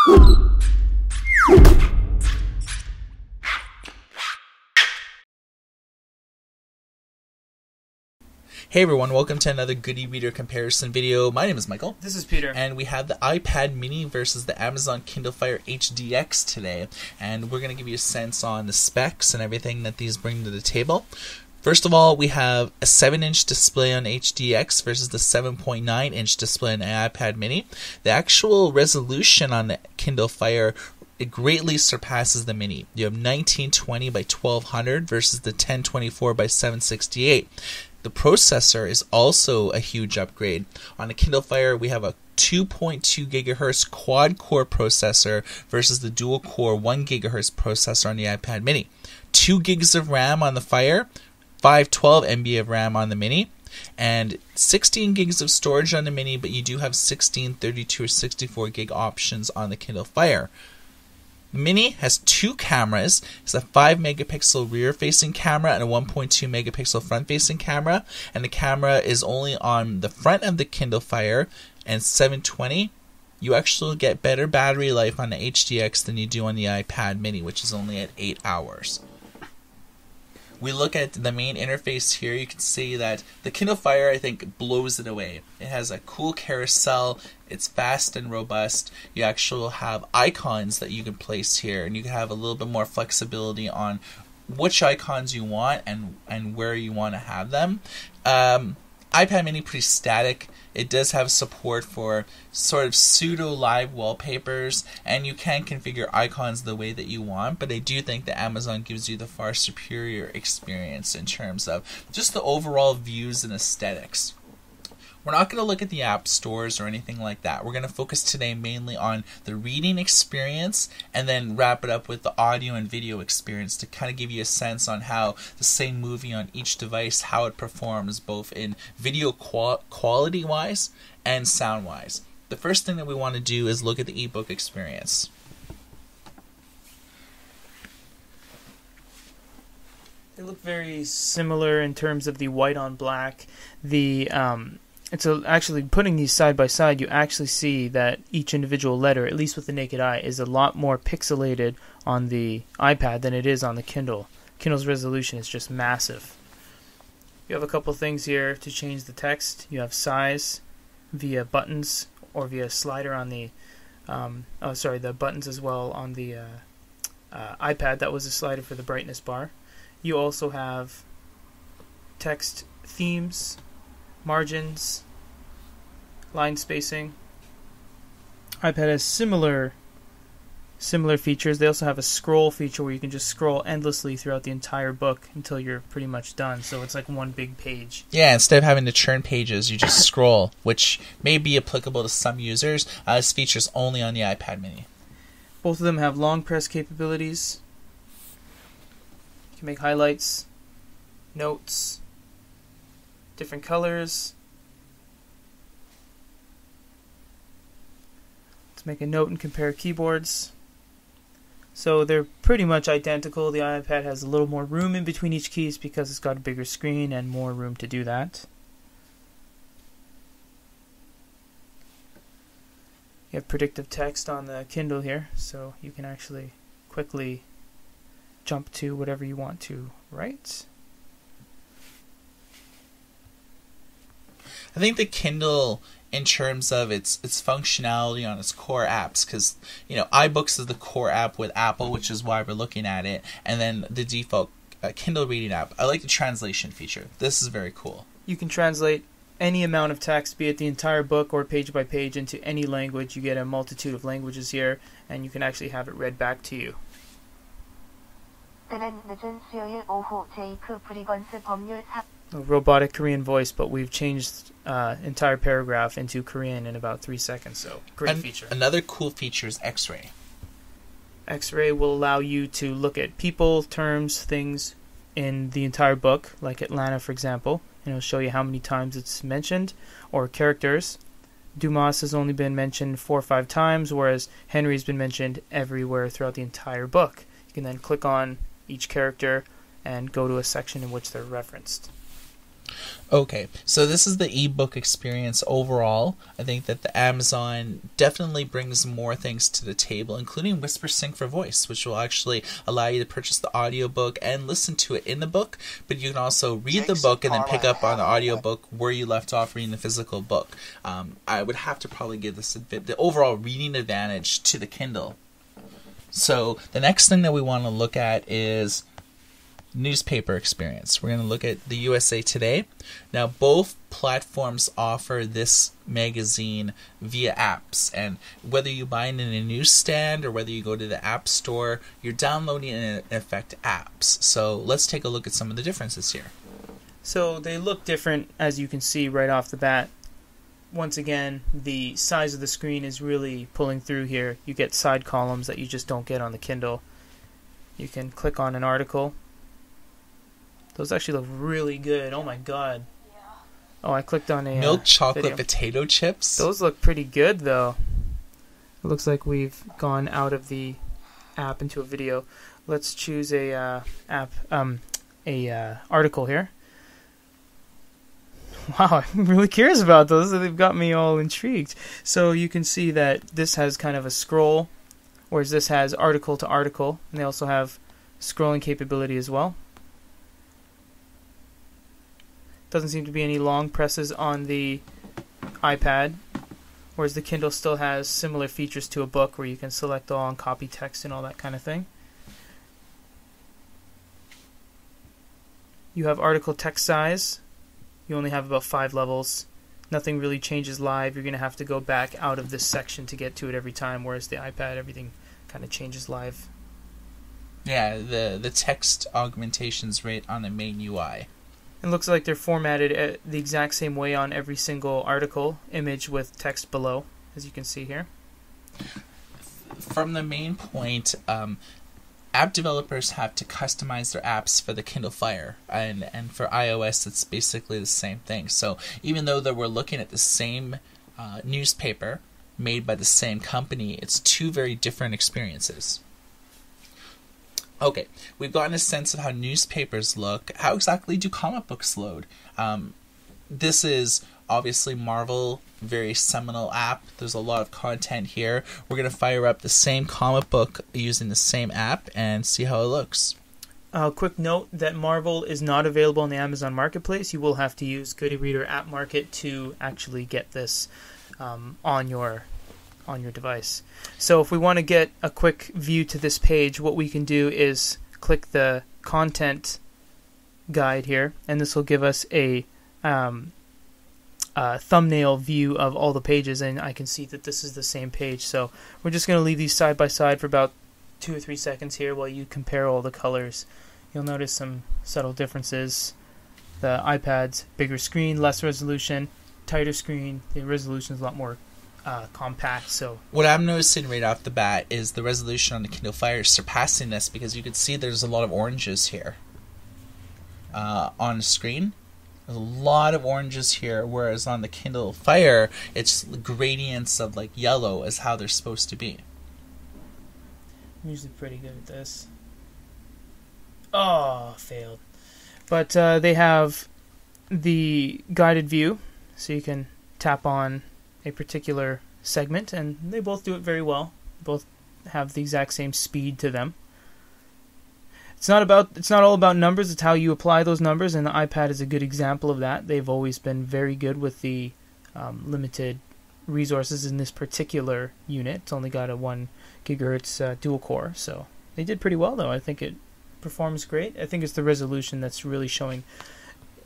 Hey everyone, welcome to another good e-reader comparison video. My name is Michael. This is Peter. And we have the iPad mini versus the Amazon Kindle Fire HDX today. And we're going to give you a sense on the specs and everything that these bring to the table. First of all, we have a 7-inch display on HDX versus the 7.9-inch display on the iPad mini. The actual resolution on the Kindle Fire, it greatly surpasses the mini. You have 1920 by 1200 versus the 1024 by 768. The processor is also a huge upgrade. On the Kindle Fire, we have a 2.2 gigahertz quad-core processor versus the dual-core 1 gigahertz processor on the iPad mini. 2 gigs of RAM on the Fire, 512 MB of RAM on the mini, and 16 gigs of storage on the mini, but you do have 16, 32, or 64 gig options on the Kindle Fire. The Mini has 2 cameras. It's a 5 megapixel rear-facing camera and a 1.2 megapixel front-facing camera. And the camera is only on the front of the Kindle Fire, and 720. You actually get better battery life on the HDX than you do on the iPad mini, which is only at 8 hours. We look at the main interface here, you can see that the Kindle Fire, I think, blows it away. It has a cool carousel, it's fast and robust. You actually have icons that you can place here, and you can have a little bit more flexibility on which icons you want and where you want to have them. iPad mini pretty static. It does have support for sort of pseudo live wallpapers, and you can configure icons the way that you want, but I do think that Amazon gives you the far superior experience in terms of just the overall views and aesthetics. We're not going to look at the app stores or anything like that. We're going to focus today mainly on the reading experience and then wrap it up with the audio and video experience to kind of give you a sense on how the same movie on each device, how it performs both in video quality wise and sound wise. The first thing that we want to do is look at the ebook experience. They look very similar in terms of the white on black. Actually putting these side by side, you actually see that each individual letter, at least with the naked eye, is a lot more pixelated on the iPad than it is on the Kindle. Kindle's resolution is just massive. You have a couple things here to change the text. You have size via buttons or via slider on the the buttons as well on the iPad. That was a slider for the brightness bar. You also have text themes, margins, line spacing. iPad has similar features. They also have a scroll feature where you can just scroll endlessly throughout the entire book until you're pretty much done. So it's like one big page. Yeah, instead of having to churn pages, you just scroll, which may be applicable to some users. This feature's only on the iPad mini. Both of them have long press capabilities. You can make highlights, notes, different colors. Let's make a note and compare keyboards. So they're pretty much identical. The iPad has a little more room in between each keys because it's got a bigger screen and more room to do that. You have predictive text on the Kindle here, so you can actually quickly jump to whatever you want to write. I think the Kindle, in terms of its functionality on its core apps, because iBooks is the core app with Apple, which is why we're looking at it, and then the default Kindle reading app. I like the translation feature. This is very cool. You can translate any amount of text, be it the entire book or page by page, into any language. You get a multitude of languages here, and you can actually have it read back to you. A robotic Korean voice, but we've changed entire paragraph into Korean in about 3 seconds, so great feature. Another cool feature is X-ray. X-ray will allow you to look at people, terms, things in the entire book, like Atlanta, for example, and it'll show you how many times it's mentioned, or characters. Dumas has only been mentioned 4 or 5 times, whereas Henry's been mentioned everywhere throughout the entire book. You can then click on each character and go to a section in which they're referenced. Okay, so this is the ebook experience overall. I think that the Amazon definitely brings more things to the table, including Whisper Sync for Voice, which will actually allow you to purchase the audiobook and listen to it in the book, but you can also read the book and then pick up on the audiobook where you left off reading the physical book. I would have to probably give this the overall reading advantage to the Kindle. So the next thing that we want to look at is newspaper experience. We're going to look at the USA Today. Now, both platforms offer this magazine via apps, and whether you buy it in a newsstand or whether you go to the app store, you're downloading in effect apps. So let's take a look at some of the differences here. So they look different, as you can see right off the bat. Once again, the size of the screen is really pulling through here. You get side columns that you just don't get on the Kindle. You can click on an article. Those actually look really good. Oh my god. Oh, I clicked on a milk chocolate video. Potato chips. Those look pretty good though. It looks like we've gone out of the app into a video. Let's choose a article here. Wow, I'm really curious about those. They've got me all intrigued. So you can see that this has kind of a scroll, whereas this has article to article, and they also have scrolling capability as well. Doesn't seem to be any long presses on the iPad, whereas the Kindle still has similar features to a book where you can select all and copy text and all that kind of thing. You have article text size. You only have about 5 levels. Nothing really changes live. You're going to have to go back out of this section to get to it every time, whereas the iPad, everything kind of changes live. Yeah, the text augmentation's right on the main UI. It looks like they're formatted the exact same way on every single article, image with text below, as you can see here. From the main point, app developers have to customize their apps for the Kindle Fire, and for iOS it's basically the same thing. So even though that we're looking at the same newspaper made by the same company, it's two very different experiences. Okay, we've gotten a sense of how newspapers look. How exactly do comic books load? This is obviously Marvel, very seminal app. There's a lot of content here. We're going to fire up the same comic book using the same app and see how it looks. Quick note that Marvel is not available on the Amazon Marketplace. You will have to use Good e-Reader App Market to actually get this on your device. So if we want to get a quick view to this page, what we can do is click the content guide here, and this will give us a thumbnail view of all the pages, and I can see that this is the same page. So we're just going to leave these side by side for about 2 or 3 seconds here while you compare all the colors. You'll notice some subtle differences. The iPad's bigger screen, less resolution, tighter screen. The resolution is a lot more compact. So what I'm noticing right off the bat is the resolution on the Kindle Fire is surpassing this, because you can see there's a lot of oranges here on the screen. There's a lot of oranges here, whereas on the Kindle Fire it's gradients of like yellow is how they're supposed to be. I'm usually pretty good at this. Oh, failed. But they have the guided view, so you can tap on a particular segment, and they both do it very well. Both have the exact same speed to them. It's not all about numbers, it's how you apply those numbers, and the iPad is a good example of that. They've always been very good with the limited resources in this particular unit. It's only got a 1 gigahertz dual core, so they did pretty well though. I think it performs great. I think it's the resolution that's really showing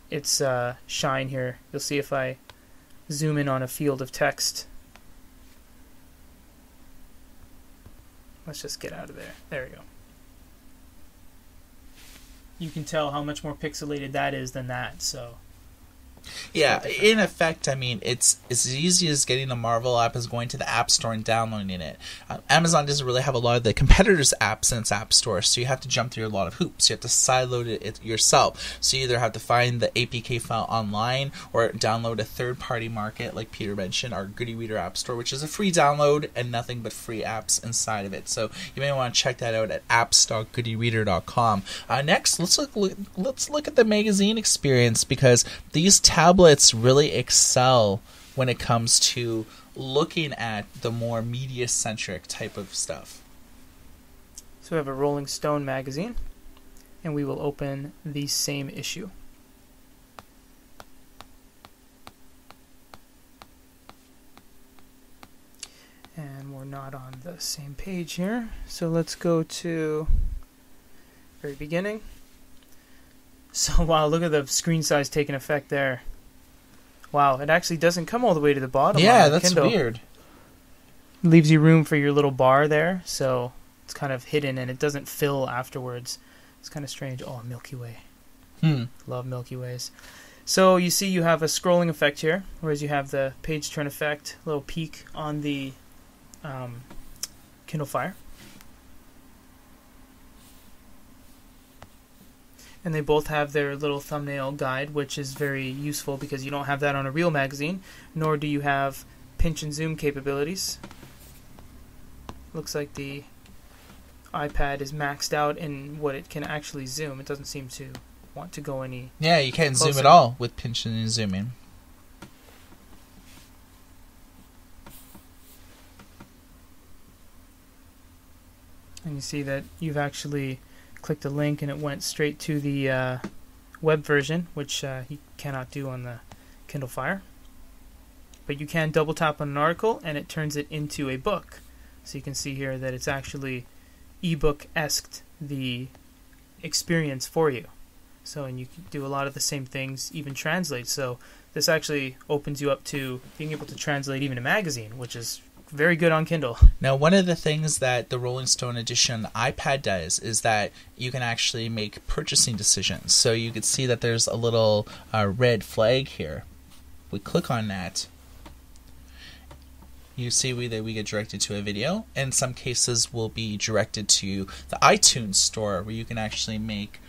its shine here. You'll see if I zoom in on a field of text. Let's just get out of there. There we go. You can tell how much more pixelated that is than that. So Yeah, in effect, I mean, it's as easy as getting a Marvel app as going to the App Store and downloading it. Amazon doesn't really have a lot of the competitors' apps in its App Store, so you have to jump through a lot of hoops. You have to sideload it yourself. So you either have to find the APK file online or download a third-party market, like Peter mentioned, our Goody Reader App Store, which is a free download and nothing but free apps inside of it. So you may want to check that out at apps.goodyreader.com. Next, let's look at the magazine experience, because these tablets really excel when it comes to looking at the more media-centric type of stuff. So we have a Rolling Stone magazine, and we will open the same issue. And we're not on the same page here, so let's go to very beginning. So wow, look at the screen size taking effect there. Wow, it actually doesn't come all the way to the bottom. Yeah, on the that's Kindle. weird. Leaves you room for your little bar there, so it's kind of hidden and it doesn't fill afterwards. It's kind of strange. Oh, Milky Way. Love Milky Ways. So you see you have a scrolling effect here, whereas you have the page turn effect, little peak on the Kindle Fire. And they both have their little thumbnail guide, which is very useful because you don't have that on a real magazine, nor do you have pinch and zoom capabilities. Looks like the iPad is maxed out in what it can actually zoom. It doesn't seem to want to go any Yeah, you can't closer. zoom at all with pinching and zooming. And you see that you've actually clicked a link and it went straight to the web version, which you cannot do on the Kindle Fire. But you can double tap on an article and it turns it into a book. So you can see here that it's actually ebook-esque the experience for you. So, and you can do a lot of the same things, even translate. So this actually opens you up to being able to translate even a magazine, which is very good on Kindle. Now, one of the things that the Rolling Stone edition iPad does is that you can actually make purchasing decisions. So you can see that there's a little red flag here. We click on that. You see that we get directed to a video. In some cases, we'll be directed to the iTunes store, where you can actually make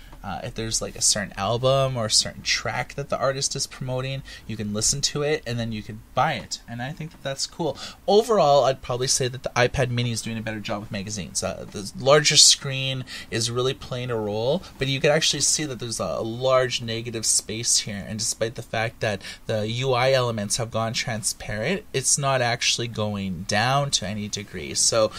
if there's like a certain album or a certain track that the artist is promoting, you can listen to it and then you can buy it. And I think that that's cool. Overall, I'd probably say that the iPad mini is doing a better job with magazines. The larger screen is really playing a role, but you can actually see that there's a large negative space here. And despite the fact that the UI elements have gone transparent, it's not actually going down to any degree. So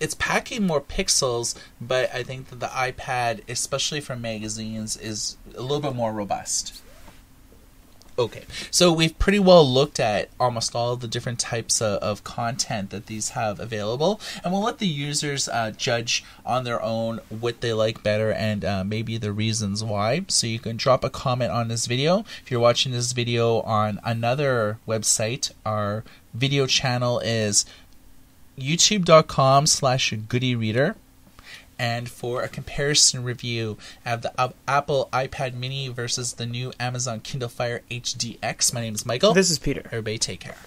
it's packing more pixels, but I think that the iPad, especially for magazines, is a little bit more robust. Okay, so we've pretty well looked at almost all the different types of content that these have available, and we'll let the users judge on their own what they like better and maybe the reasons why. So you can drop a comment on this video. If you're watching this video on another website, our video channel is youtube.com/goodyreader, and for a comparison review of the Apple iPad mini versus the new Amazon Kindle Fire HDX, my name is Michael. This is Peter. Everybody take care.